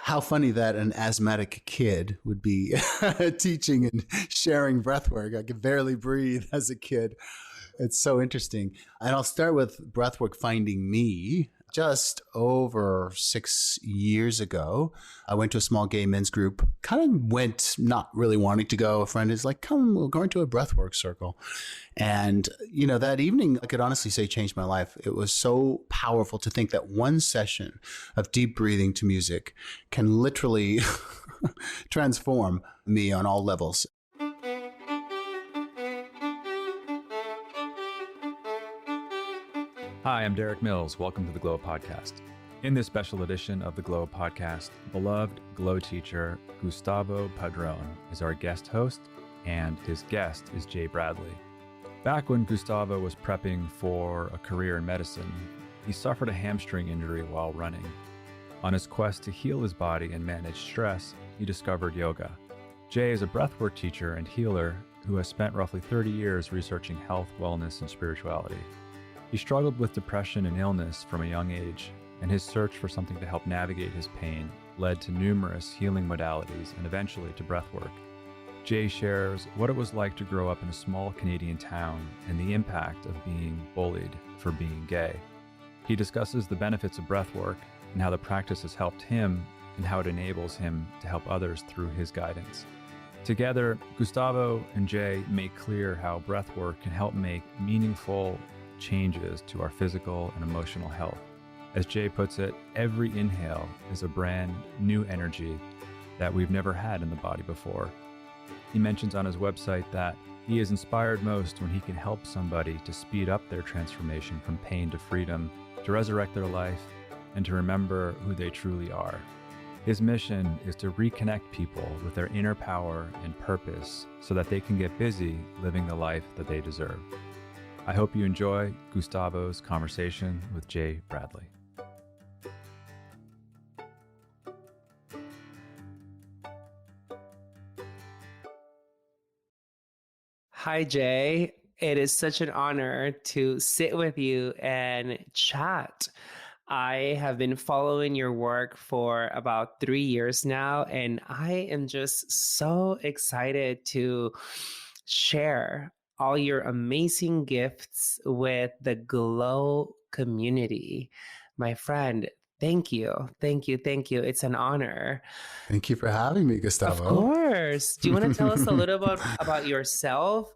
How funny that an asthmatic kid would be teaching and sharing breathwork. I could barely breathe as a kid. It's so interesting. And I'll start with breathwork finding me. Just over 6 years ago, I went to a small gay men's group, kind of went not really wanting to go. A friend is like, come, we're going to a breathwork circle. And, that evening, I could honestly say changed my life. It was so powerful to think that one session of deep breathing to music can literally transform me on all levels. Hi, I'm Derek Mills. Welcome to the Glow Podcast. In this special edition of the Glow Podcast, beloved Glow teacher Gustavo Padron is our guest host, and his guest is Jay Bradley. Back when Gustavo was prepping for a career in medicine, he suffered a hamstring injury while running. On his quest to heal his body and manage stress, he discovered yoga. Jay is a breathwork teacher and healer who has spent roughly 30 years researching health, wellness, and spirituality. He struggled with depression and illness from a young age, and his search for something to help navigate his pain led to numerous healing modalities and eventually to breathwork. Jay shares what it was like to grow up in a small Canadian town and the impact of being bullied for being gay. He discusses the benefits of breathwork and how the practice has helped him and how it enables him to help others through his guidance. Together, Gustavo and Jay make clear how breathwork can help make meaningful changes to our physical and emotional health. As Jay puts it, every inhale is a brand new energy that we've never had in the body before. He mentions on his website that he is inspired most when he can help somebody to speed up their transformation from pain to freedom, to resurrect their life, and to remember who they truly are. His mission is to reconnect people with their inner power and purpose so that they can get busy living the life that they deserve. I hope you enjoy Gustavo's conversation with Jay Bradley. Hi, Jay. It is such an honor to sit with you and chat. I have been following your work for about 3 years now, and I am just so excited to share all your amazing gifts with the Glow community. My friend, thank you. Thank you. Thank you. It's an honor. Thank you for having me, Gustavo. Of course. Do you want to tell us a little bit about yourself?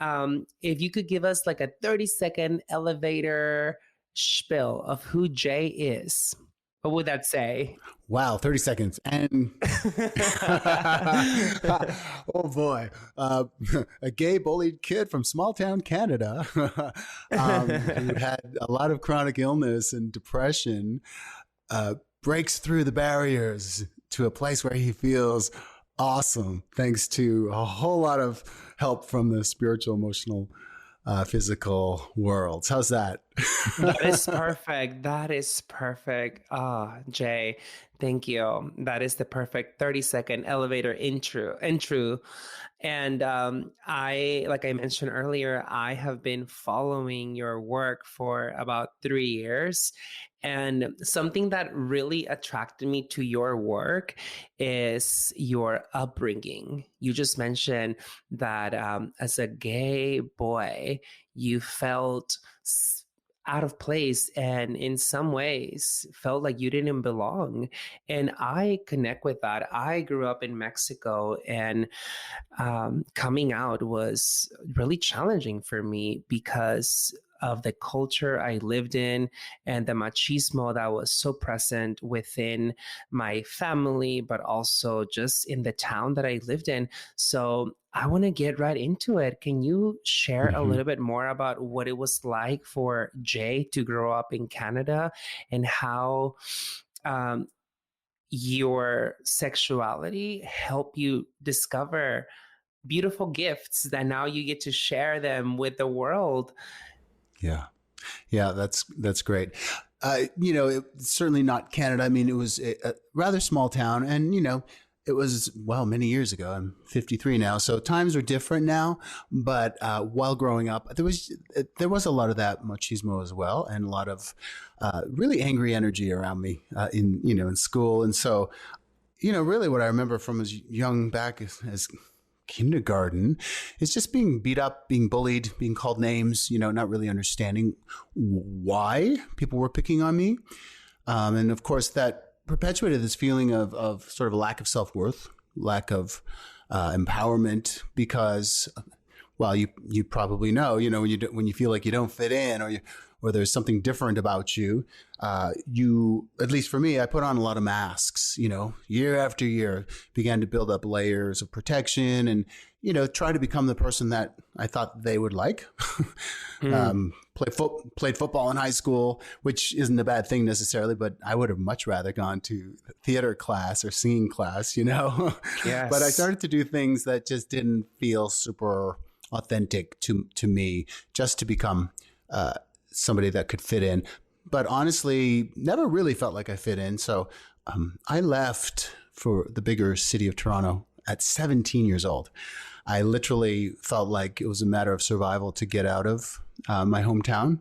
If you could give us like a 30-second elevator spiel of who Jay is, what would that say? Wow, 30 seconds. And oh boy, a gay bullied kid from small town Canada who had a lot of chronic illness and depression, breaks through the barriers to a place where he feels awesome, thanks to a whole lot of help from the spiritual, emotional, physical worlds. How's that? That is perfect. That is perfect. Jay, thank you. That is the perfect 30-second elevator intro. And like I mentioned earlier, I have been following your work for about 3 years. And something that really attracted me to your work is your upbringing. You just mentioned that as a gay boy, you felt out of place and in some ways felt like you didn't belong. And I connect with that. I grew up in Mexico, and coming out was really challenging for me because of the culture I lived in and the machismo that was so present within my family, but also just in the town that I lived in. So I want to get right into it. Can you share a little bit more about what it was like for Jay to grow up in Canada and how your sexuality helped you discover beautiful gifts that now you get to share them with the world? Yeah, that's great. It's certainly not Canada. I mean, it was a rather small town, and It was, well, many years ago. I'm 53 now, so times are different now. But while growing up, there was a lot of that machismo as well, and a lot of really angry energy around me in school. And so, really what I remember from as young back as kindergarten is just being beat up, being bullied, being called names, not really understanding why people were picking on me. And of course, that perpetuated this feeling of sort of a lack of self-worth, lack of empowerment, because, well, you probably know, when you feel like you don't fit in, or there's something different about you, at least for me, I put on a lot of masks, year after year, began to build up layers of protection and, try to become the person that I thought they would like. Played football in high school, which isn't a bad thing necessarily, but I would have much rather gone to theater class or singing class, Yes. But I started to do things that just didn't feel super authentic to me, just to become somebody that could fit in. But honestly, never really felt like I fit in. So I left for the bigger city of Toronto at 17 years old. I literally felt like it was a matter of survival to get out of my hometown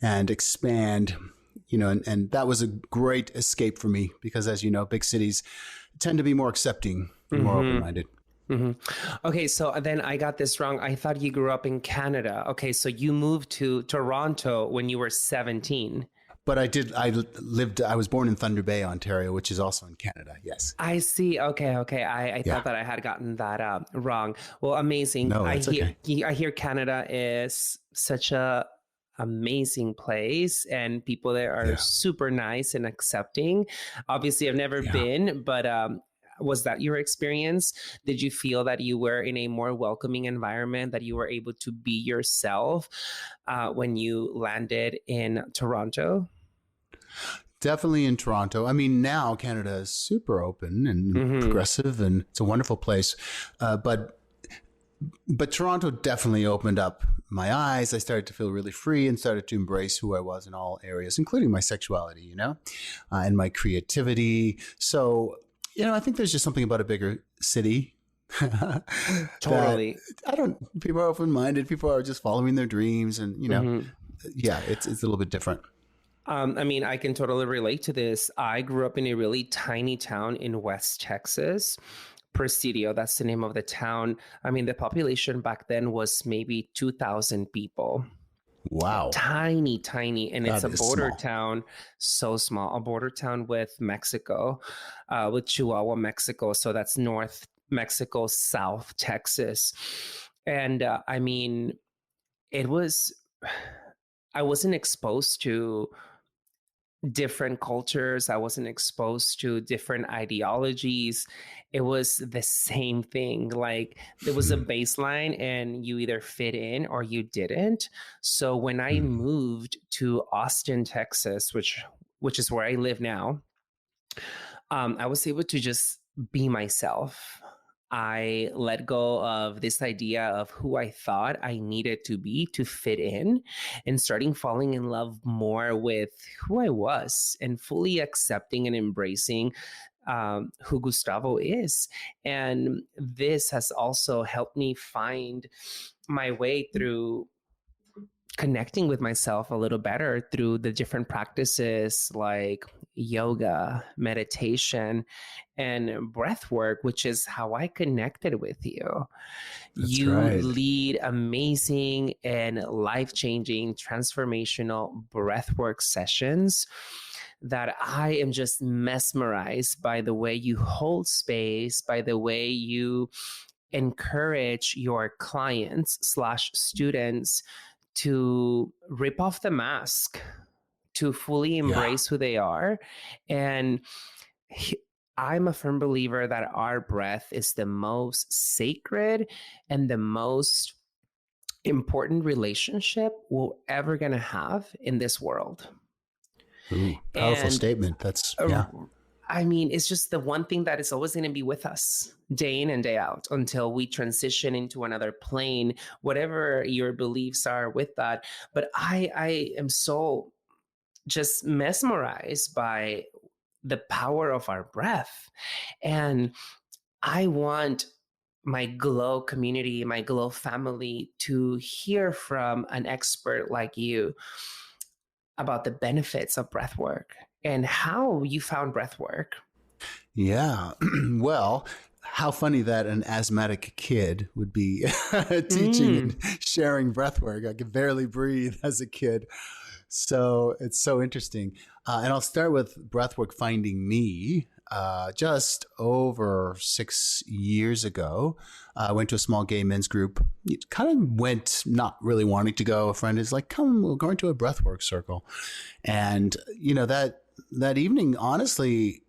and expand, and that was a great escape for me because, as you know, big cities tend to be more accepting, more open-minded. Mm-hmm. Okay, so then I got this wrong. I thought you grew up in Canada. Okay, so you moved to Toronto when you were 17. But I was born in Thunder Bay, Ontario, which is also in Canada. Yes. I see. Okay. I thought that I had gotten that wrong. Well, amazing. No, that's okay. I hear Canada is such a amazing place and people there are super nice and accepting. Obviously, I've never been, but was that your experience? Did you feel that you were in a more welcoming environment, that you were able to be yourself when you landed in Toronto? Definitely in Toronto. I mean, now Canada is super open and progressive, and it's a wonderful place. But Toronto definitely opened up my eyes. I started to feel really free and started to embrace who I was in all areas, including my sexuality, and my creativity. So, I think there's just something about a bigger city. Totally. People are open-minded. People are just following their dreams, and it's a little bit different. I mean, I can totally relate to this. I grew up in a really tiny town in West Texas, Presidio. That's the name of the town. I mean, the population back then was maybe 2,000 people. Wow. Tiny. And it's a border town, so small, a border town with Mexico, with Chihuahua, Mexico. So that's North Mexico, South Texas. And I mean, I wasn't exposed to different cultures. I wasn't exposed to different ideologies. It was the same thing. Like there was a baseline and you either fit in or you didn't. So when I moved to Austin, Texas, which is where I live now, I was able to just be myself. I let go of this idea of who I thought I needed to be to fit in, and starting falling in love more with who I was and fully accepting and embracing who Gustavo is. And this has also helped me find my way through connecting with myself a little better through the different practices like yoga, meditation, and breath work, which is how I connected with you. That's you right. lead amazing and life-changing transformational breathwork sessions that I am just mesmerized by the way you hold space, by the way you encourage your clients / students to rip off the mask, to fully embrace who they are. And I'm a firm believer that our breath is the most sacred and the most important relationship we're ever going to have in this world. Ooh, powerful statement. That's, I mean, it's just the one thing that is always going to be with us day in and day out until we transition into another plane, whatever your beliefs are with that. But I am so just mesmerized by the power of our breath. And I want my Glow community, my Glow family to hear from an expert like you about the benefits of breath work and how you found breath work. Yeah. Well, how funny that an asthmatic kid would be teaching and sharing breath work. I could barely breathe as a kid. So it's so interesting. And I'll start with breathwork finding me. Just over 6 years ago, I went to a small gay men's group. It kind of went not really wanting to go. A friend is like, come, we're going to a breathwork circle. And, that evening, honestly,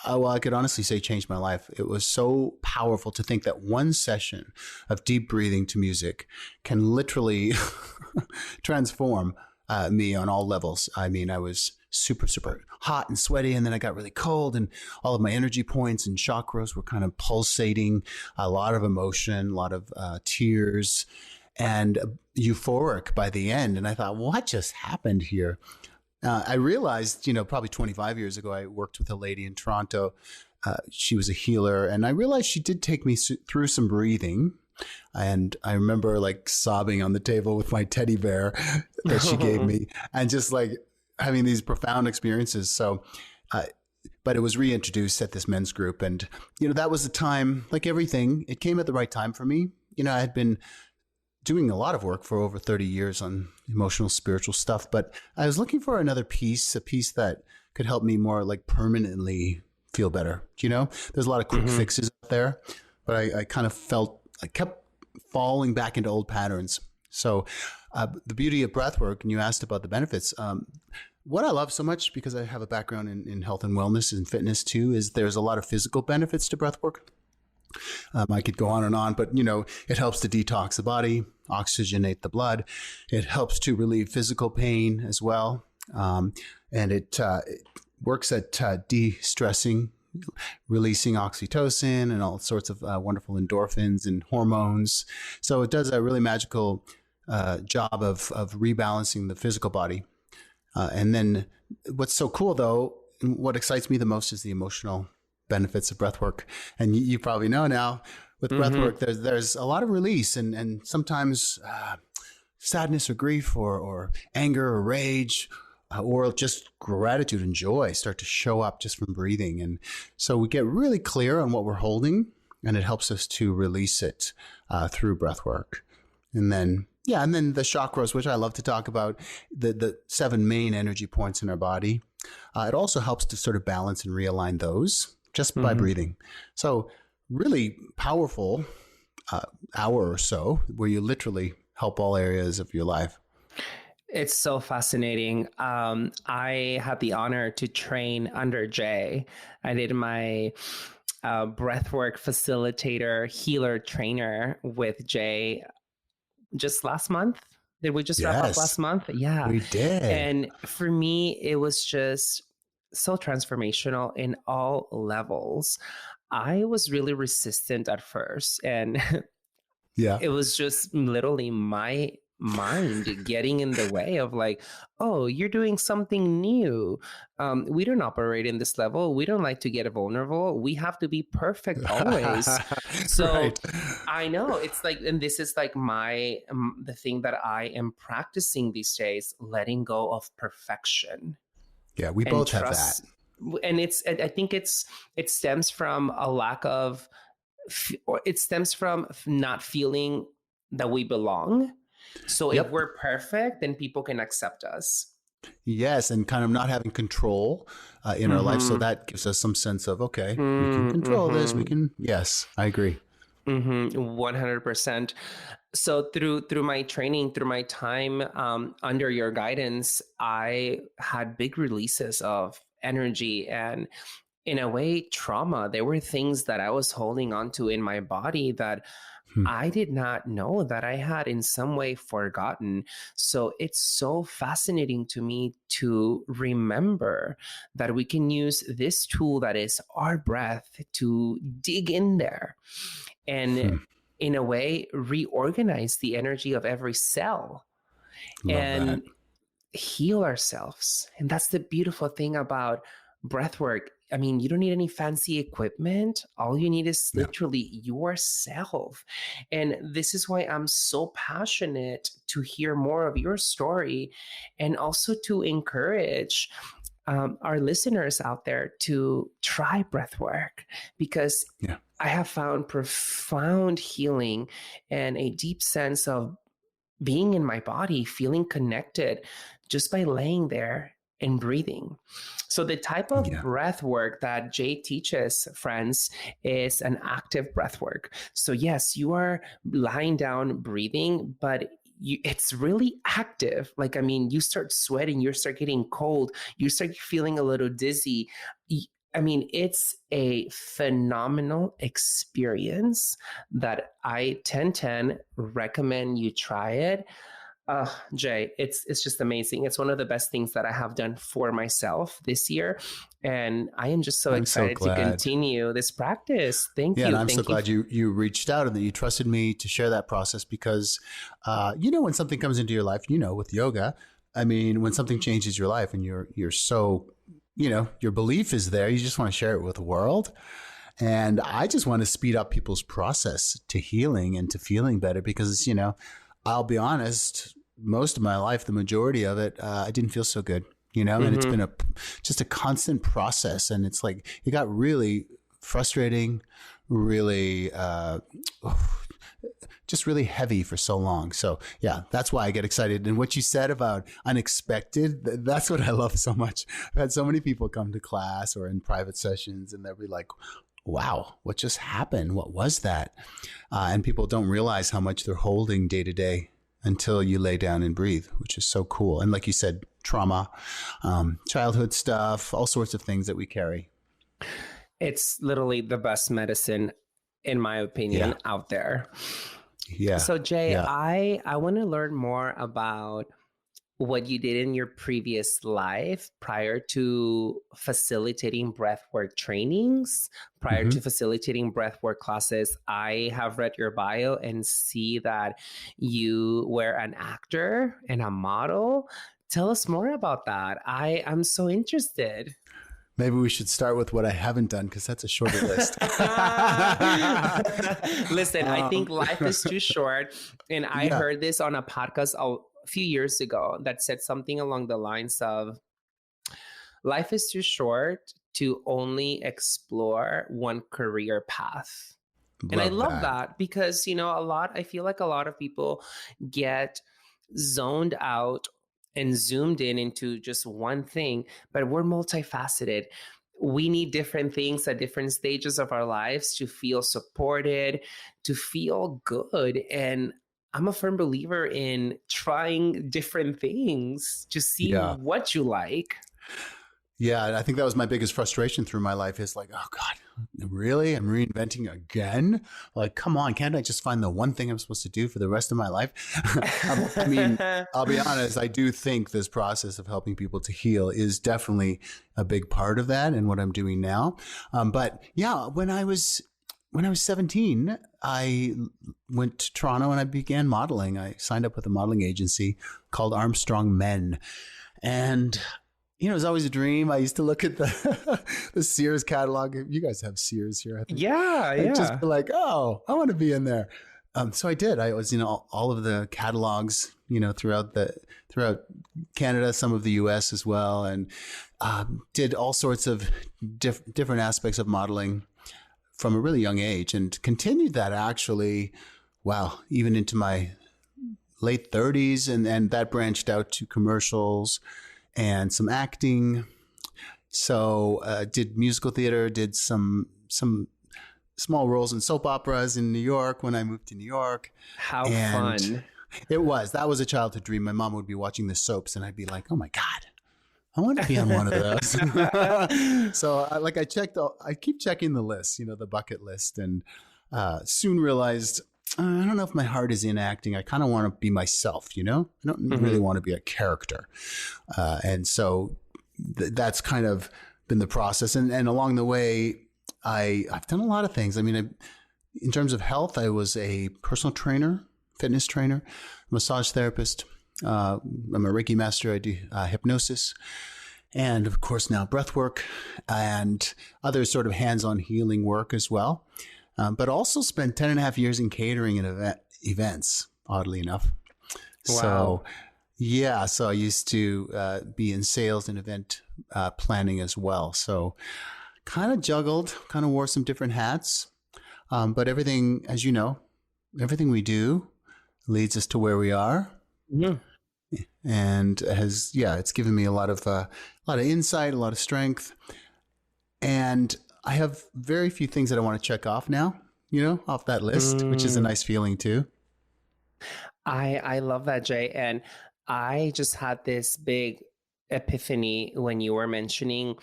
I could honestly say changed my life. It was so powerful to think that one session of deep breathing to music can literally transform me on all levels. I mean, I was super, super hot and sweaty, and then I got really cold, and all of my energy points and chakras were kind of pulsating, a lot of emotion, a lot of tears, and euphoric by the end. And I thought, what just happened here? I realized, probably 25 years ago, I worked with a lady in Toronto. She was a healer, and I realized she did take me through some breathing. And I remember like sobbing on the table with my teddy bear that she gave me, and just like having these profound experiences. So, but it was reintroduced at this men's group. And, that was the time, like everything, it came at the right time for me. I had been doing a lot of work for over 30 years on emotional, spiritual stuff, but I was looking for another piece, a piece that could help me more like permanently feel better. There's a lot of quick fixes out there, but I kind of felt I kept falling back into old patterns. So the beauty of breathwork, and you asked about the benefits, what I love so much, because I have a background in health and wellness and fitness too, is there's a lot of physical benefits to breathwork. I could go on and on, but it helps to detox the body, oxygenate the blood. It helps to relieve physical pain as well. And it works at de-stressing, releasing oxytocin and all sorts of wonderful endorphins and hormones. So it does a really magical job of rebalancing the physical body. And then what's so cool, though, what excites me the most is the emotional benefits of breathwork. And you probably know now with breathwork, there's a lot of release and sometimes sadness or grief or anger or rage or just gratitude and joy start to show up just from breathing. And so we get really clear on what we're holding, and it helps us to release it through breathwork. And then the chakras, which I love to talk about, the 7 main energy points in our body. It also helps to sort of balance and realign those just by breathing. So really powerful hour or so where you literally help all areas of your life. It's so fascinating. I had the honor to train under Jay. I did my breathwork facilitator, healer trainer with Jay just last month. Did we just wrap up last month? Yeah, we did. And for me, it was just so transformational in all levels. I was really resistant at first, and it was just literally my mind getting in the way of like, oh, you're doing something new. We don't operate in this level. We don't like to get vulnerable. We have to be perfect always. So I know it's like, and this is like the thing that I am practicing these days, letting go of perfection. Yeah, we both have that. And I think it stems from a lack of, it stems from not feeling that we belong. So if we're perfect, then people can accept us. Yes, and kind of not having control in our life. So that gives us some sense of, okay, we can control this. We can, yes, I agree. 100%. So through my training, through my time under your guidance, I had big releases of energy and, in a way, trauma. There were things that I was holding on to in my body that I did not know that I had in some way forgotten. So it's so fascinating to me to remember that we can use this tool that is our breath to dig in there and in a way reorganize the energy of every cell. Love that. Heal ourselves. And that's the beautiful thing about breathwork. I mean, you don't need any fancy equipment. All you need is Yeah. literally yourself. And this is why I'm so passionate to hear more of your story, and also to encourage our listeners out there to try breathwork, because Yeah. I have found profound healing and a deep sense of being in my body, feeling connected just by laying there and breathing. So the type of Yeah. breath work that Jay teaches, friends, is an active breath work. So yes, you are lying down breathing, but it's really active. Like, I mean, you start sweating, you start getting cold, you start feeling a little dizzy. I mean, it's a phenomenal experience that I 10/10 recommend you try it. Jay, it's just amazing. It's one of the best things that I have done for myself this year. And I am just so I'm so excited to glad. continue this practice. Thank you. Yeah, and I'm Thank so you. glad you reached out and that you trusted me to share that process, because, when something comes into your life, with yoga, I mean, when something changes your life and you're so, your belief is there, you just want to share it with the world. And I just want to speed up people's process to healing and to feeling better, because, I'll be honest, most of my life, the majority of it, I didn't feel so good, and it's been just a constant process. And it's like, it got really frustrating, really, just really heavy for so long. So yeah, that's why I get excited. And what you said about unexpected, that's what I love so much. I've had so many people come to class or in private sessions, and they'll be like, wow, what just happened? What was that? And people don't realize how much they're holding day to day until you lay down and breathe, which is so cool. And like you said, trauma, childhood stuff, all sorts of things that we carry. It's literally the best medicine, in my opinion, out there. Yeah. So Jay, I want to learn more about what you did in your previous life prior to facilitating breathwork trainings, prior to facilitating breathwork classes. I have read your bio and see that you were an actor and a model. Tell us more about that. I'm so interested. Maybe we should start with what I haven't done, because that's a shorter list. Listen, I think life is too short. And I heard this on a podcast a few years ago that said something along the lines of, life is too short to only explore one career path. And I love that because, I feel like a lot of people get zoned out and zoomed in into just one thing, but we're multifaceted. We need different things at different stages of our lives to feel supported, to feel good. And I'm a firm believer in trying different things to see what you like. Yeah, I think that was my biggest frustration through my life, is like, oh God, really? I'm reinventing again? Like, come on, can't I just find the one thing I'm supposed to do for the rest of my life? I mean, I'll be honest, I do think this process of helping people to heal is definitely a big part of that and what I'm doing now. But yeah, when I was 17, I went to Toronto and I began modeling. I signed up with a modeling agency called Armstrong Men. And it was always a dream. I used to look at the Sears catalog. You guys have Sears here, I think. Yeah. I'd just be like, oh, I want to be in there. So I did. I was, all of the catalogs, throughout Canada, some of the US as well, and did all sorts of different aspects of modeling from a really young age, and continued that actually, even into my late 30s. And that branched out to commercials and some acting. So did musical theater, did some small roles in soap operas in New York when I moved to New York. How fun. That was a childhood dream. My mom would be watching the soaps and I'd be like, oh my God, I want to be on one of those. So I keep checking the list, the bucket list, and soon realized, I don't know if my heart is in acting. I kind of want to be myself, I don't really want to be a character. And so that's kind of been the process. And along the way, I've done a lot of things. I mean, in terms of health, I was a personal trainer, fitness trainer, massage therapist. I'm a Reiki master. I do hypnosis. and of course now breathwork and other sort of hands-on healing work as well. But also spent 10 and a half years in catering and events, oddly enough. Wow. So, yeah, so I used to be in sales and event planning as well. So kind of juggled, kind of wore some different hats. But everything, as you know, everything we do leads us to where we are. Yeah. And it's given me a lot of insight, a lot of strength. And I have very few things that I want to check off now, off that list, which is a nice feeling too. I love that, Jay. And I just had this big epiphany when you were mentioning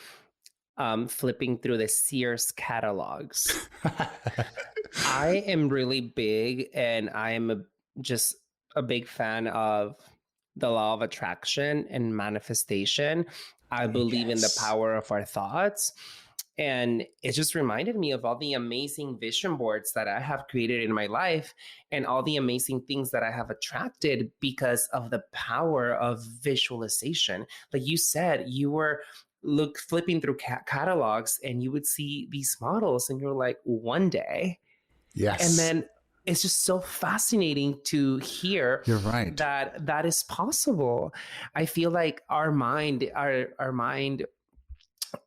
flipping through the Sears catalogs. I am really big, and I am just a big fan of the law of attraction and manifestation. I believe in the power of our thoughts. And it just reminded me of all the amazing vision boards that I have created in my life and all the amazing things that I have attracted because of the power of visualization. Like you said, you were flipping through catalogs and you would see these models and you're like, one day. Yes. And then it's just so fascinating to hear. You're right. that is possible. I feel like our mind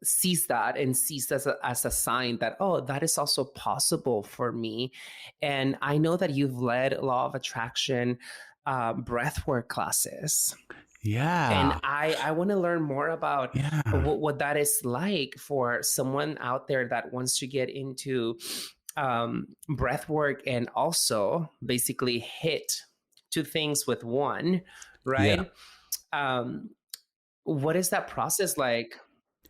sees that and sees as a sign that, oh, that is also possible for me. And I know that you've led law of attraction breathwork classes. Yeah. And I want to learn more about what that is like for someone out there that wants to get into breathwork and also basically hit two things with one, right? Yeah. What is that process like?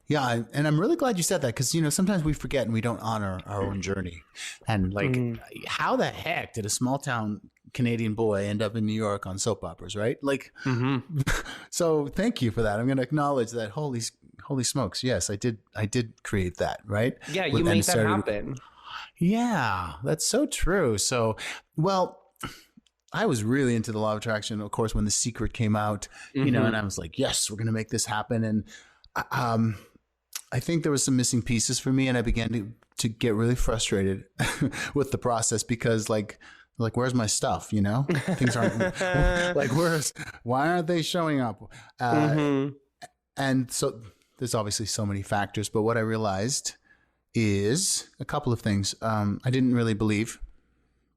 Yeah, and I'm really glad you said that because, sometimes we forget and we don't honor our own journey. And how the heck did a small town Canadian boy end up in New York on soap operas, right? So thank you for that. I'm going to acknowledge that. Holy smokes. Yes, I did create that, right? Yeah, you made that happen. Yeah, that's so true. So, well, I was really into the law of attraction, of course, when The Secret came out, and I was like, yes, we're going to make this happen. And I think there was some missing pieces for me, and I began to get really frustrated with the process because like where's my stuff? Things aren't why aren't they showing up? And so there's obviously so many factors, but what I realized is a couple of things. I didn't really believe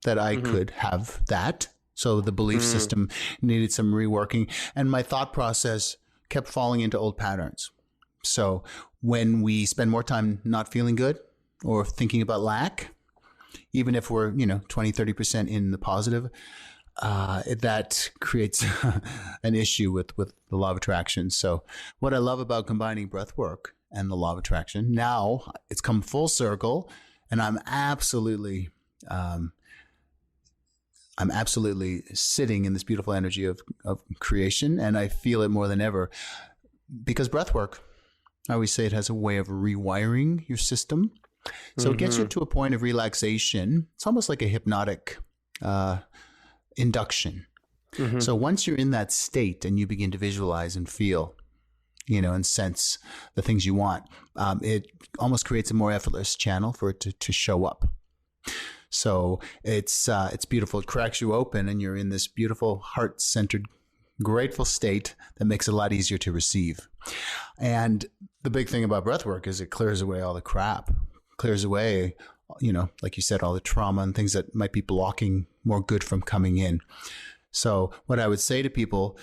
that I could have that. So the belief system needed some reworking, and my thought process kept falling into old patterns. So when we spend more time not feeling good or thinking about lack, even if we're, 20, 30% in the positive, that creates an issue with the law of attraction. So what I love about combining breath work and the law of attraction, now it's come full circle, and I'm absolutely sitting in this beautiful energy of creation, and I feel it more than ever because breath work, I always say, it has a way of rewiring your system. So it gets you to a point of relaxation. It's almost like a hypnotic induction. So once you're in that state and you begin to visualize and feel, and sense the things you want, it almost creates a more effortless channel for it to show up. So it's beautiful. It cracks you open and you're in this beautiful heart-centered, grateful state that makes it a lot easier to receive. And the big thing about breathwork is it clears away all the crap, clears away, like you said, all the trauma and things that might be blocking more good from coming in. So what I would say to people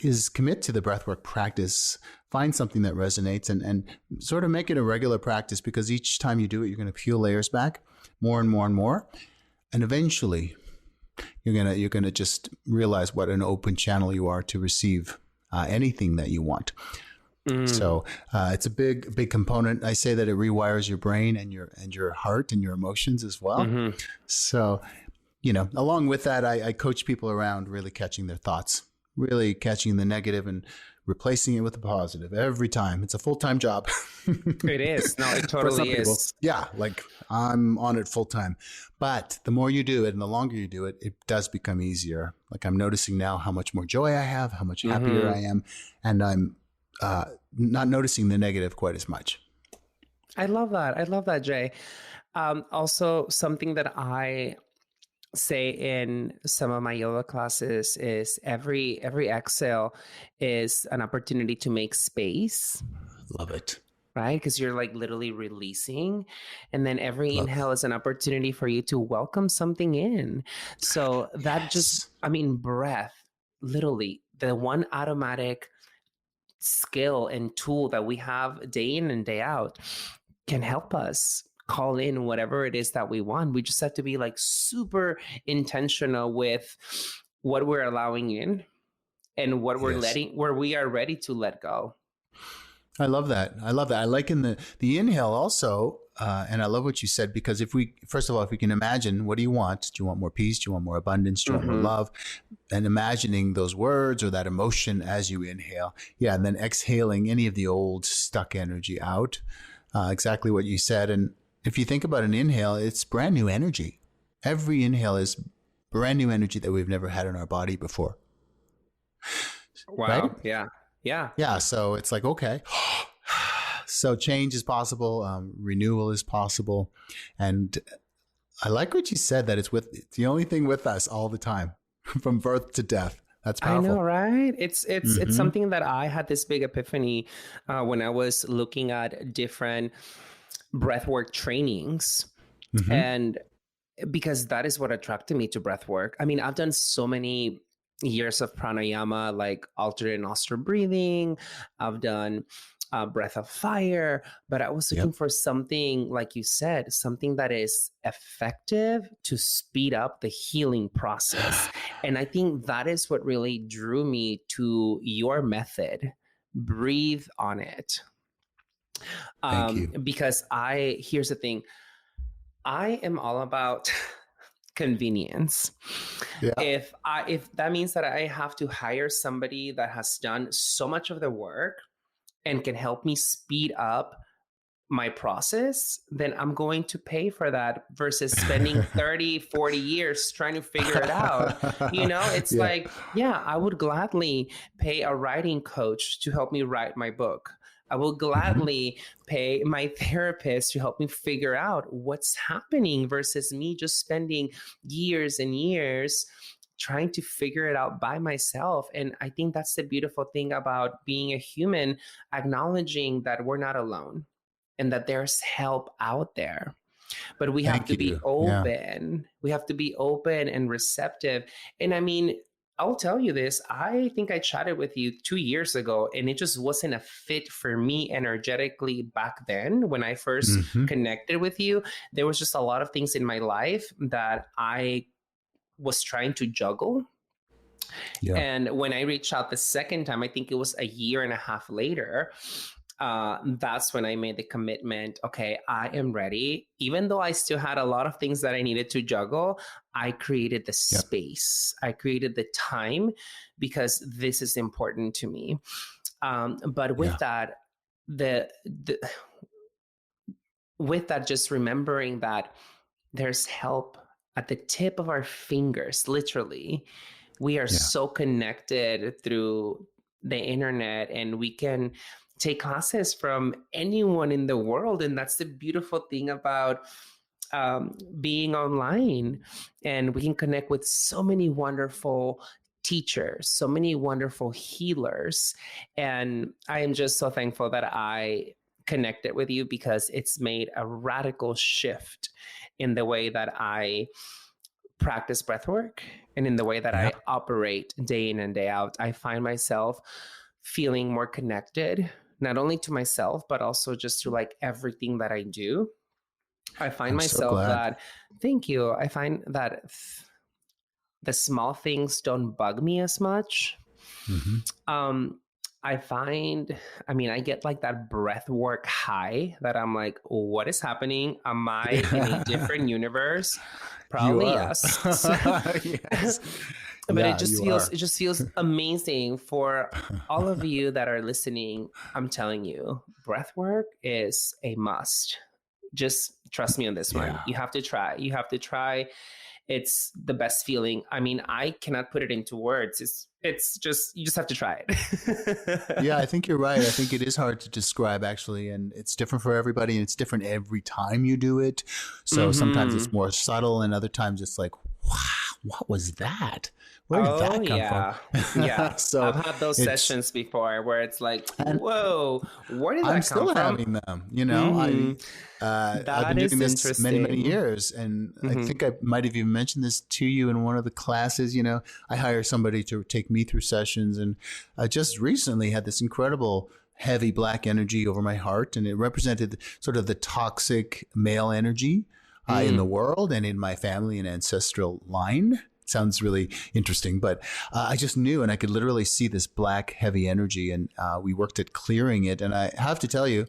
is commit to the breathwork practice, find something that resonates and sort of make it a regular practice, because each time you do it, you're going to peel layers back more and more and more. And eventually you're going to just realize what an open channel you are to receive anything that you want. So it's a big component. I say that it rewires your brain and your heart and your emotions as well. So, along with that, I coach people around really catching their thoughts, really catching the negative and replacing it with the positive every time. It's a full-time job. It is. No, it totally is. Yeah. Like I'm on it full time, but the more you do it and the longer you do it, it does become easier. Like I'm noticing now how much more joy I have, how much happier I am. And I'm not noticing the negative quite as much. I love that. I love that, Jay. Also, something that I say in some of my yoga classes is every exhale is an opportunity to make space. Love it. Right? Because you're like literally releasing. And then every inhale is an opportunity for you to welcome something in. So that breath, literally the one automatic skill and tool that we have day in and day out can help us call in whatever it is that we want. We just have to be like super intentional with what we're allowing in and what we're where we are ready to let go. I love that. I like in the inhale also. And I love what you said, because if we can imagine, what do you want? Do you want more peace? Do you want more abundance? Do you want more love? And imagining those words or that emotion as you inhale. Yeah. And then exhaling any of the old stuck energy out. Exactly what you said. And if you think about an inhale, it's brand new energy. Every inhale is brand new energy that we've never had in our body before. Wow. Right? Yeah. Yeah. Yeah. So it's like, okay. So change is possible. Renewal is possible. And I like what you said, that it's the only thing with us all the time from birth to death. That's powerful. I know, right? It's something that I had this big epiphany when I was looking at different breathwork trainings. And because that is what attracted me to breathwork. I mean, I've done so many years of pranayama, like alternate nostril breathing. I've done breath of fire, but I was looking for something, like you said, something that is effective to speed up the healing process. And I think that is what really drew me to your method, BreatheOnIt. Thank you. Because here's the thing, I am all about convenience. Yeah. If that means that I have to hire somebody that has done so much of the work and can help me speed up my process, then I'm going to pay for that versus spending 30, 40 years trying to figure it out. It's like, I would gladly pay a writing coach to help me write my book. I will gladly pay my therapist to help me figure out what's happening versus me just spending years and years trying to figure it out by myself. And I think that's the beautiful thing about being a human, acknowledging that we're not alone and that there's help out there. But we have to be open. Yeah. We have to be open and receptive. And I mean, I'll tell you this, I think I chatted with you 2 years ago and it just wasn't a fit for me energetically back then when I first connected with you. There was just a lot of things in my life that I was trying to juggle. Yeah. And when I reached out the second time, I think it was a year and a half later, that's when I made the commitment. Okay, I am ready. Even though I still had a lot of things that I needed to juggle, I created the space. I created the time because this is important to me. But with that, with that, just remembering that there's help at the tip of our fingers, literally. We are so connected through the internet, and we can take classes from anyone in the world. And that's the beautiful thing about being online. And we can connect with so many wonderful teachers, so many wonderful healers. And I am just so thankful that I connected with you because it's made a radical shift in the way that I practice breathwork and in the way that I operate day in and day out. I find myself feeling more connected, not only to myself, but also just to like everything that I do. I find myself that, thank you. I find that the small things don't bug me as much. I get like that breath work high that I'm like, what is happening? Am I in a different universe? Probably yes. Yes. But it just feels amazing for all of you that are listening. I'm telling you, breath work is a must. Just trust me on this one. You have to try. it's the best feeling. I mean, I cannot put it into words. It's just, you just have to try it. Yeah, I think you're right. I think it is hard to describe, actually, and it's different for everybody, and it's different every time you do it. So sometimes it's more subtle, and other times it's like, wow, what was that? Where did that come from? Yeah. So I've had those sessions before where it's like, whoa, where did that come from? I'm still having them, you know. I've been doing this many years, and I think I might have even mentioned this to you in one of the classes. You know, I hire somebody to take me through sessions, and I just recently had this incredible heavy black energy over my heart, and it represented sort of the toxic male energy in the world and in my family and ancestral line. Sounds really interesting, but I just knew, and I could literally see this black heavy energy, and we worked at clearing it. And I have to tell you,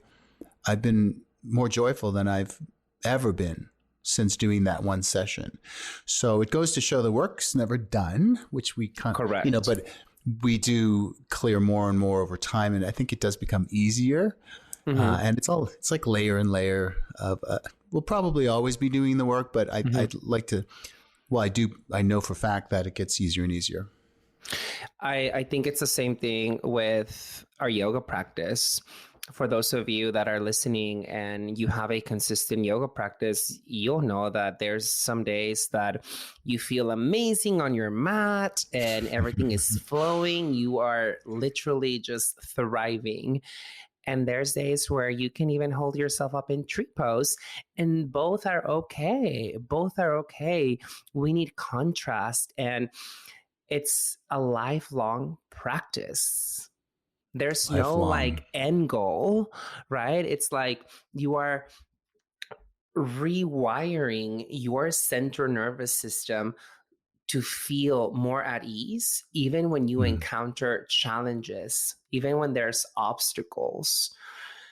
I've been more joyful than I've ever been since doing that one session. So it goes to show the work's never done, which we can't, correct, but we do clear more and more over time. And I think it does become easier. And it's like layer and layer of, we'll probably always be doing the work, but I'd like to, well, I know for a fact that it gets easier and easier. I think it's the same thing with our yoga practice. For those of you that are listening and you have a consistent yoga practice, you'll know that there's some days that you feel amazing on your mat and everything is flowing. You are literally just thriving. And there's days where you can even hold yourself up in tree pose, and both are okay. Both are okay. We need contrast, and it's a lifelong practice. There's no like end goal, right? It's like you are rewiring your central nervous system to feel more at ease, even when you encounter challenges, even when there's obstacles.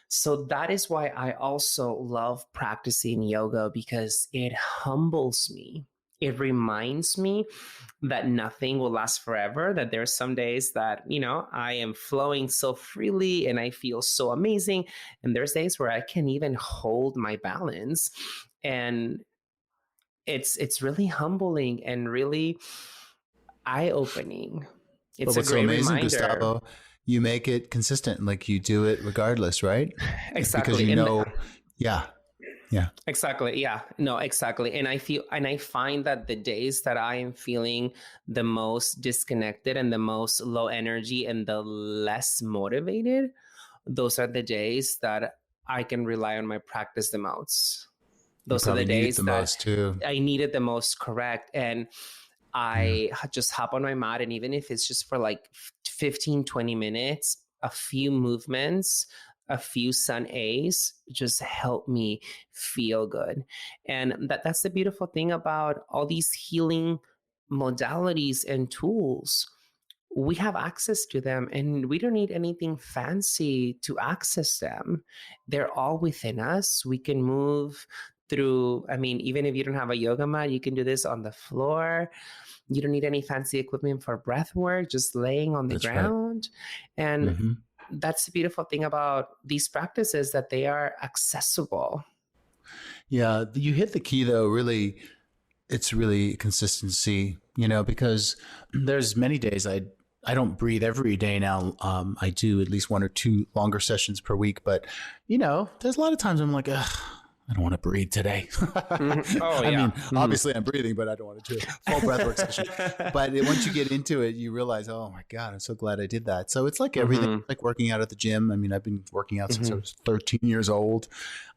So that is why I also love practicing yoga, because it humbles me. It reminds me that nothing will last forever, that there's some days that, you know, I am flowing so freely and I feel so amazing. And there's days where I can't even hold my balance. And it's really humbling and really eye-opening. It's a great reminder. Gustavo, you make it consistent, like you do it regardless, right? Exactly. Because you know, yeah. Exactly. Yeah. No, exactly. And I find that the days that I am feeling the most disconnected and the most low energy and the less motivated, those are the days that I can rely on my practice the most. Those are the days that I needed the most, correct. And I just hop on my mat, and even if it's just for like 15, 20 minutes, a few movements, a few sun A's just help me feel good. And that's the beautiful thing about all these healing modalities and tools. We have access to them, and we don't need anything fancy to access them. They're all within us. We can move through, I mean, even if you don't have a yoga mat, you can do this on the floor. You don't need any fancy equipment for breath work, just laying on the ground. Right. And that's the beautiful thing about these practices, that they are accessible. Yeah, you hit the key though, really. It's really consistency, you know, because there's many days I don't breathe every day now. I do at least 1 or 2 longer sessions per week, but you know, there's a lot of times I'm like, ugh, I don't want to breathe today. I mean, obviously I'm breathing, but I don't want to do a full breathwork session. But once you get into it, you realize, oh my God, I'm so glad I did that. So it's like everything, like working out at the gym. I mean, I've been working out since I was 13 years old,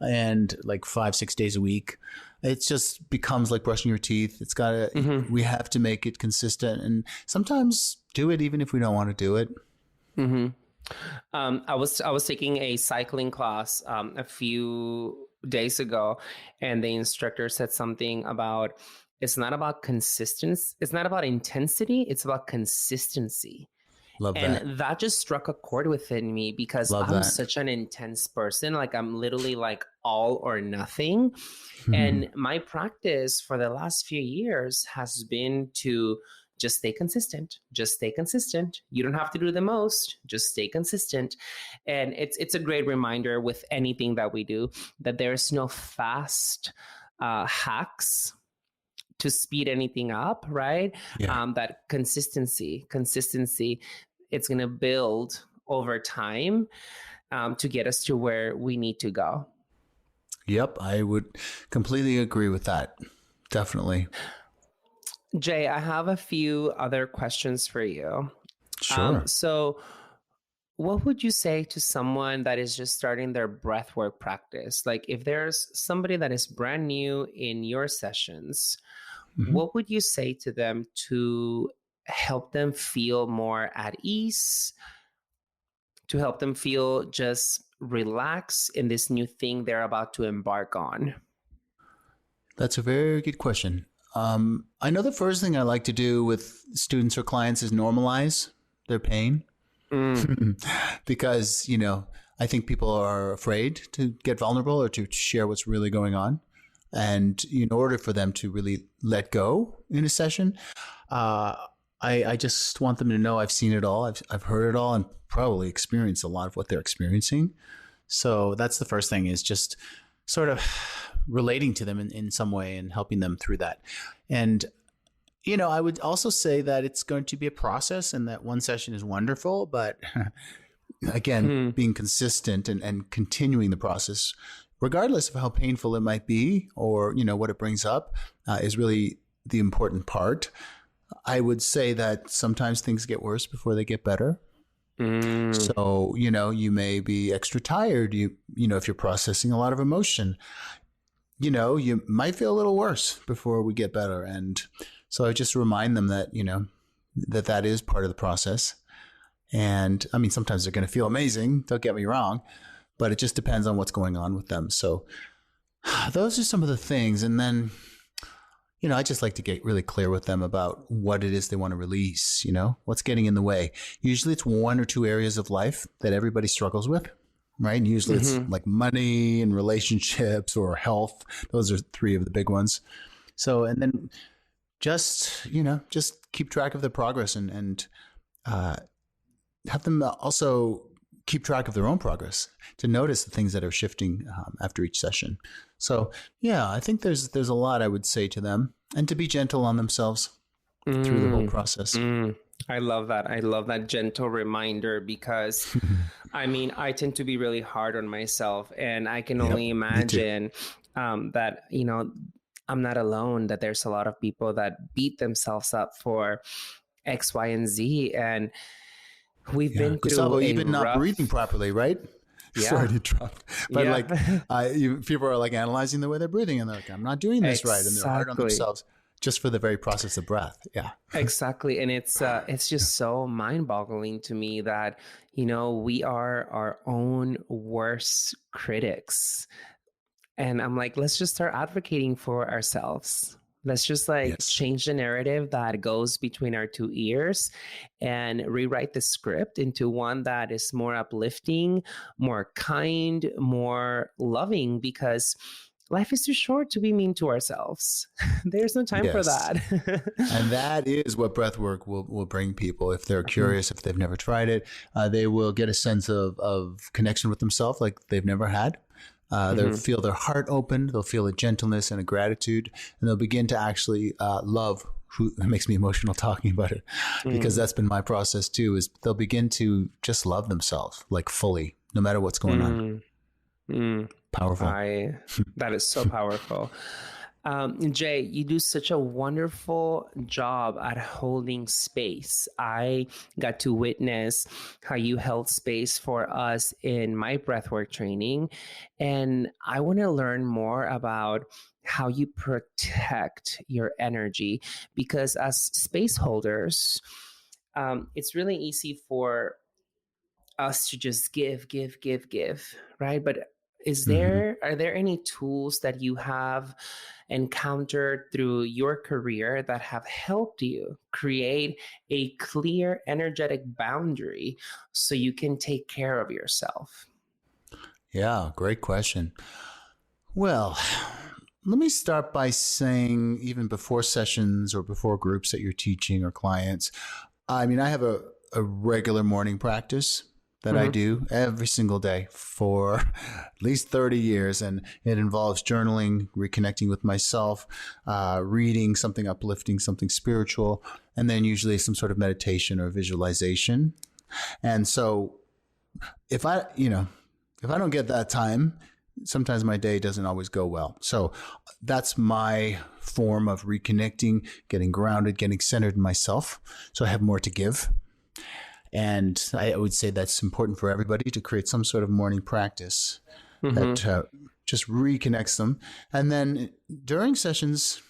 and like 5-6 days a week. It just becomes like brushing your teeth. It's got to, we have to make it consistent, and sometimes do it even if we don't want to do it. I was taking a cycling class a few days ago, and the instructor said something about, it's not about consistency, it's not about intensity, it's about consistency. Love that. And that just struck a chord within me, because I'm such an intense person. Like, I'm literally like all or nothing. And my practice for the last few years has been to just stay consistent. Just stay consistent. You don't have to do the most. Just stay consistent. And it's a great reminder with anything that we do, that there's no fast hacks to speed anything up, right? Yeah. That consistency, it's going to build over time to get us to where we need to go. Yep, I would completely agree with that. Definitely. Jay, I have a few other questions for you. Sure. So what would you say to someone that is just starting their breathwork practice? Like if there's somebody that is brand new in your sessions, what would you say to them to help them feel more at ease, to help them feel just relax in this new thing they're about to embark on? That's a very good question. I know the first thing I like to do with students or clients is normalize their pain. Because, I think people are afraid to get vulnerable or to share what's really going on. And in order for them to really let go in a session, I just want them to know I've seen it all. I've heard it all and probably experienced a lot of what they're experiencing. So that's the first thing, is just sort of relating to them in some way and helping them through that. And, I would also say that it's going to be a process and that one session is wonderful, but again, being consistent and continuing the process, regardless of how painful it might be or, what it brings up, is really the important part. I would say that sometimes things get worse before they get better. So, you may be extra tired. If you're processing a lot of emotion, you might feel a little worse before we get better. And so I just remind them that, that is part of the process. And I mean, sometimes they're going to feel amazing. Don't get me wrong, but it just depends on what's going on with them. So those are some of the things. And then, I just like to get really clear with them about what it is they want to release, what's getting in the way. Usually it's one or two areas of life that everybody struggles with, right? And usually it's like money and relationships or health. Those are three of the big ones. So, and then just keep track of the progress and have them also keep track of their own progress, to notice the things that are shifting after each session. So yeah, I think there's a lot I would say to them, and to be gentle on themselves through the whole process. I love that. I love that gentle reminder, because I tend to be really hard on myself, and I can only imagine that, I'm not alone, that there's a lot of people that beat themselves up for X, Y, and Z. And we've been through Gustavo, even not breathing properly, right? Yeah. Sorry to interrupt. But people are like analyzing the way they're breathing, and they're like, I'm not doing this right. And they're hard on themselves just for the very process of breath. Yeah. Exactly. And it's just so mind-boggling to me that, we are our own worst critics. And I'm like, let's just start advocating for ourselves. Let's just change the narrative that goes between our two ears and rewrite the script into one that is more uplifting, more kind, more loving, because life is too short to be mean to ourselves. There's no time for that. And that is what breathwork will bring people. If they're curious, if they've never tried it, they will get a sense of connection with themselves like they've never had. They'll feel their heart open. They'll feel a gentleness and a gratitude, and they'll begin to actually love. It makes me emotional talking about it, because that's been my process too. Is they'll begin to just love themselves like fully, no matter what's going on. Powerful. That is so powerful. Jay, you do such a wonderful job at holding space. I got to witness how you held space for us in my breathwork training. And I want to learn more about how you protect your energy, because as space holders, it's really easy for us to just give, right? But are there any tools that you have encountered through your career that have helped you create a clear energetic boundary so you can take care of yourself? Yeah, great question. Well, let me start by saying, even before sessions or before groups that you're teaching or clients, I have a regular morning practice that I do every single day for at least 30 years. And it involves journaling, reconnecting with myself, reading something uplifting, something spiritual, and then usually some sort of meditation or visualization. And so if I don't get that time, sometimes my day doesn't always go well. So that's my form of reconnecting, getting grounded, getting centered in myself. So I have more to give. And I would say that's important for everybody to create some sort of morning practice that just reconnects them. And then during sessions,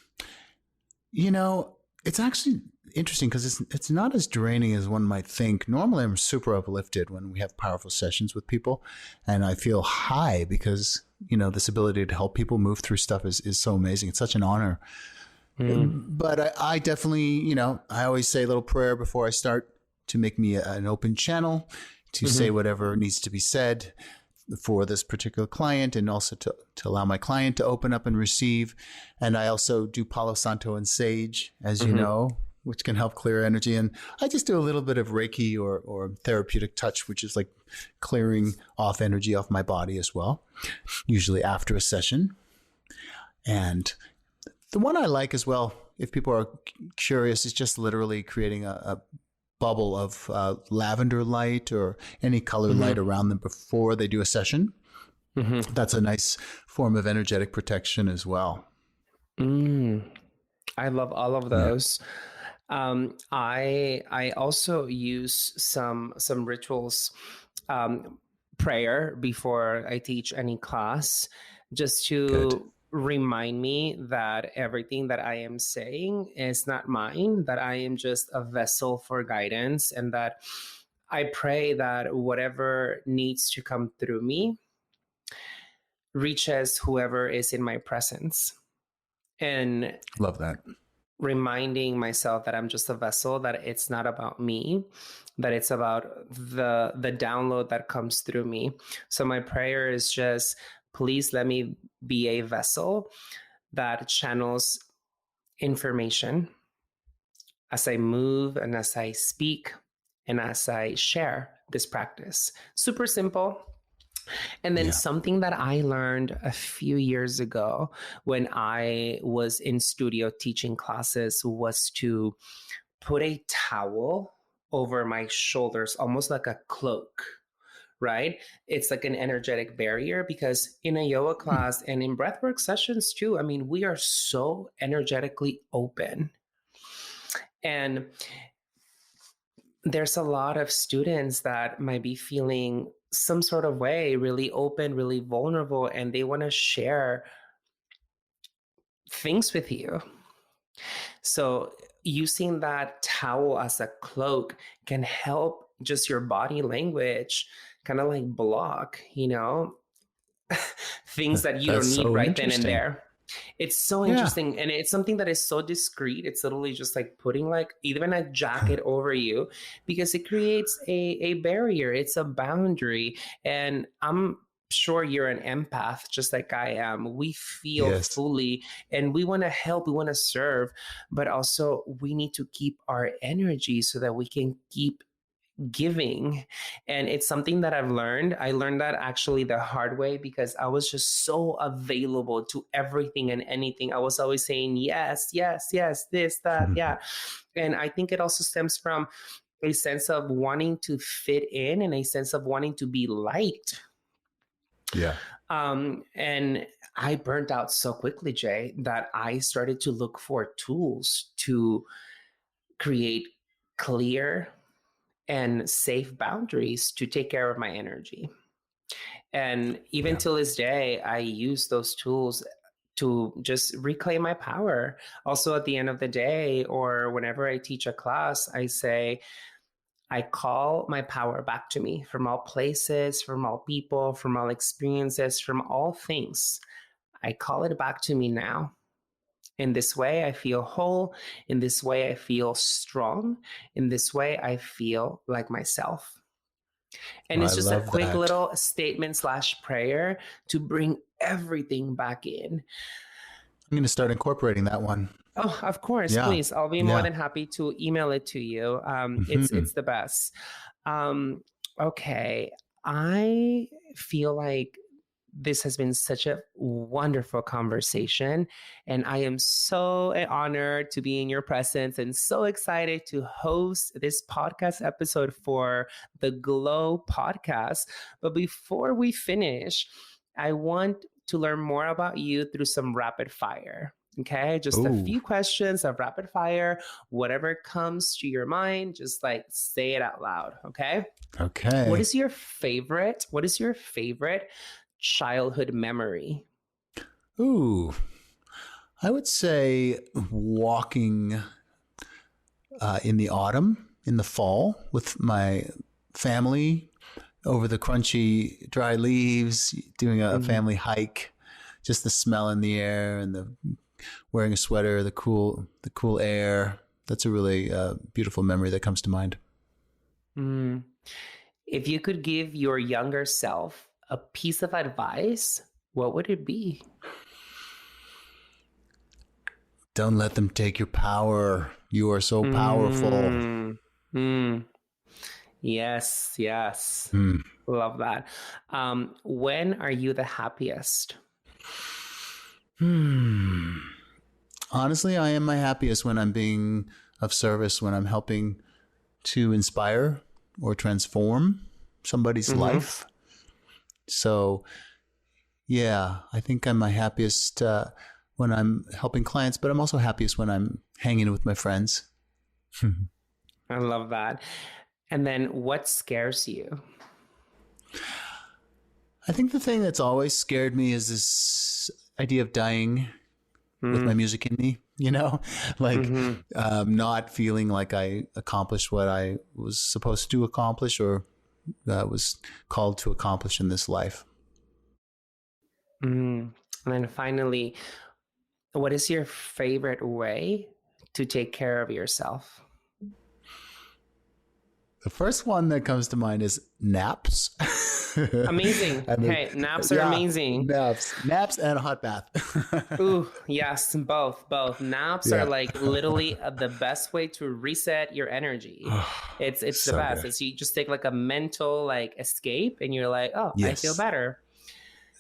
it's actually interesting because it's not as draining as one might think. Normally, I'm super uplifted when we have powerful sessions with people, and I feel high because this ability to help people move through stuff is so amazing. It's such an honor. But I definitely, I always say a little prayer before I start to make me an open channel to say whatever needs to be said for this particular client, and also to allow my client to open up and receive. And I also do Palo Santo and Sage, as you know, which can help clear energy. And I just do a little bit of Reiki or therapeutic touch, which is like clearing off energy off my body as well, usually after a session. And the one I like as well, if people are curious, is just literally creating a bubble of lavender light or any color light around them before they do a session. That's a nice form of energetic protection as well. I love all of those. I also use some rituals, prayer before I teach any class, just to remind me that everything that I am saying is not mine, that I am just a vessel for guidance, and that I pray that whatever needs to come through me reaches whoever is in my presence. And love that. Reminding myself that I'm just a vessel, that it's not about me, that it's about the download that comes through me. So my prayer is just, please let me be a vessel that channels information as I move and as I speak and as I share this practice. Super simple. And then something that I learned a few years ago when I was in studio teaching classes was to put a towel over my shoulders, almost like a cloak, right? It's like an energetic barrier, because in a yoga class and in breathwork sessions too, I mean, we are so energetically open. And there's a lot of students that might be feeling some sort of way, really open, really vulnerable, and they want to share things with you. So using that towel as a cloak can help just your body language kind of like block, things that you don't need right then and there. It's so interesting. And it's something that is so discreet. It's literally just like putting like even a jacket over you, because it creates a barrier. It's a boundary. And I'm sure you're an empath, just like I am. We feel fully, and we want to help, we want to serve, but also we need to keep our energy so that we can keep giving. And it's something that I've learned. I learned that actually the hard way, because I was just so available to everything and anything. I was always saying yes, yes, yes, this, that, yeah. And I think it also stems from a sense of wanting to fit in and a sense of wanting to be liked. Yeah. And I burnt out so quickly, Jay, that I started to look for tools to create clear and safe boundaries to take care of my energy. And even till this day, I use those tools to just reclaim my power. Also, at the end of the day, or whenever I teach a class, I say, I call my power back to me from all places, from all people, from all experiences, from all things. I call it back to me now. In this way, I feel whole. In this way, I feel strong. In this way, I feel like myself. And it's just a quick little statement / prayer to bring everything back in. I'm going to start incorporating that one. Oh, of course, please. I'll be more than happy to email it to you. It's the best. Okay. I feel like this has been such a wonderful conversation, and I am so honored to be in your presence and so excited to host this podcast episode for the Glow podcast. But before we finish, I want to learn more about you through some rapid fire. Okay, just a Ooh. few questions of rapid fire. Whatever comes to your mind, just like say it out loud. Okay. Okay. What is your favorite childhood memory? Ooh. I would say walking in the autumn, in the fall, with my family over the crunchy, dry leaves, doing a family hike. Just the smell in the air and the wearing a sweater, the cool air. That's a really beautiful memory that comes to mind. If you could give your younger self a piece of advice, what would it be? Don't let them take your power. You are so powerful. Yes. Love that. When are you the happiest? Honestly, I am my happiest when I'm being of service, when I'm helping to inspire or transform somebody's life. So, yeah, I think I'm my happiest when I'm helping clients, but I'm also happiest when I'm hanging with my friends. I love that. And then what scares you? I think the thing that's always scared me is this idea of dying with my music in me, like not feeling like I accomplished what I was supposed to accomplish or was called to accomplish in this life. And then finally, what is your favorite way to take care of yourself? The first one that comes to mind is naps. Amazing. Hey, naps are amazing. Naps and a hot bath. Ooh, yes, both. Naps are like literally the best way to reset your energy. It's so the best. It's you just take like a mental escape and you're like, oh, I feel better.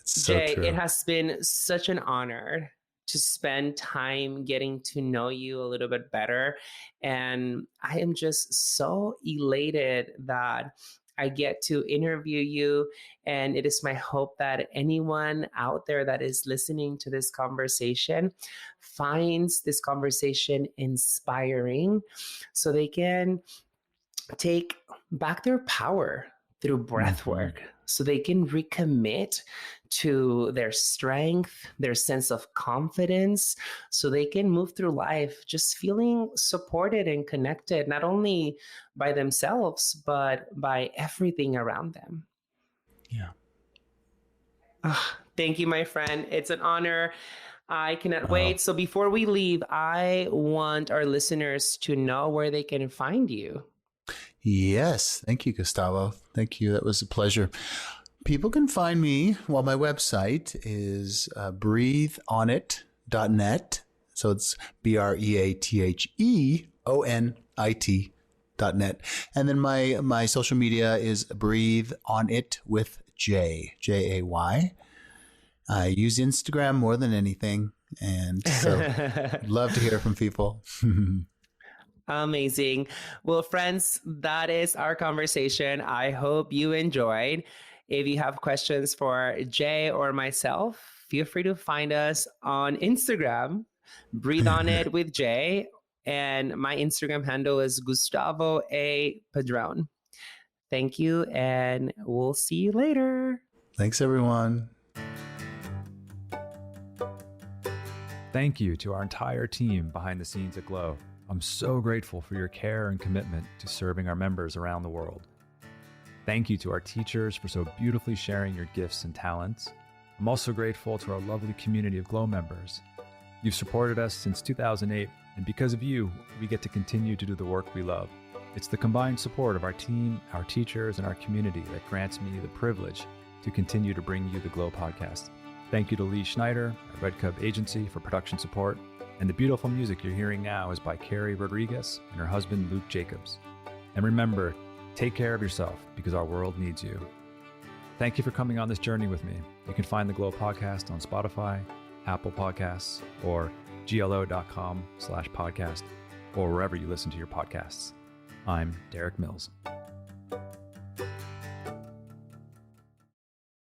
It's so Jay, true. it has been such an honor to spend time getting to know you a little bit better. And I am just so elated that I get to interview you. And it is my hope that anyone out there that is listening to this conversation finds this conversation inspiring so they can take back their power through breathwork, so they can recommit to their strength, their sense of confidence, so they can move through life just feeling supported and connected, not only by themselves, but by everything around them. Yeah. Thank you, my friend. It's an honor. I cannot wait. So before we leave, I want our listeners to know where they can find you. Yes. Thank you, Gustavo. Thank you. That was a pleasure. People can find me. Well, my website is BreatheOnIt.net. So it's BreatheOnIt.net. And then my social media is Breathe On It with Jay, Jay. I use Instagram more than anything. And so I'd love to hear from people. Amazing. Well, friends, that is our conversation. I hope you enjoyed. If you have questions for Jay or myself, feel free to find us on Instagram, Breathe On It with Jay. And my Instagram handle is Gustavo A. Padron. Thank you, and we'll see you later. Thanks, everyone. Thank you to our entire team behind the scenes at Glow. I'm so grateful for your care and commitment to serving our members around the world. Thank you to our teachers for so beautifully sharing your gifts and talents. I'm also grateful to our lovely community of Glow members. You've supported us since 2008, and because of you, we get to continue to do the work we love. It's the combined support of our team, our teachers, and our community that grants me the privilege to continue to bring you the Glow podcast. Thank you to Lee Schneider at Red Cub Agency for production support. And the beautiful music you're hearing now is by Carrie Rodriguez and her husband, Luke Jacobs. And remember, Take care of yourself because our world needs you. Thank you for coming on this journey with me. You can find the Glow podcast on Spotify, Apple Podcasts, or glo.com/podcast, or wherever you listen to your podcasts. I'm Derek Mills.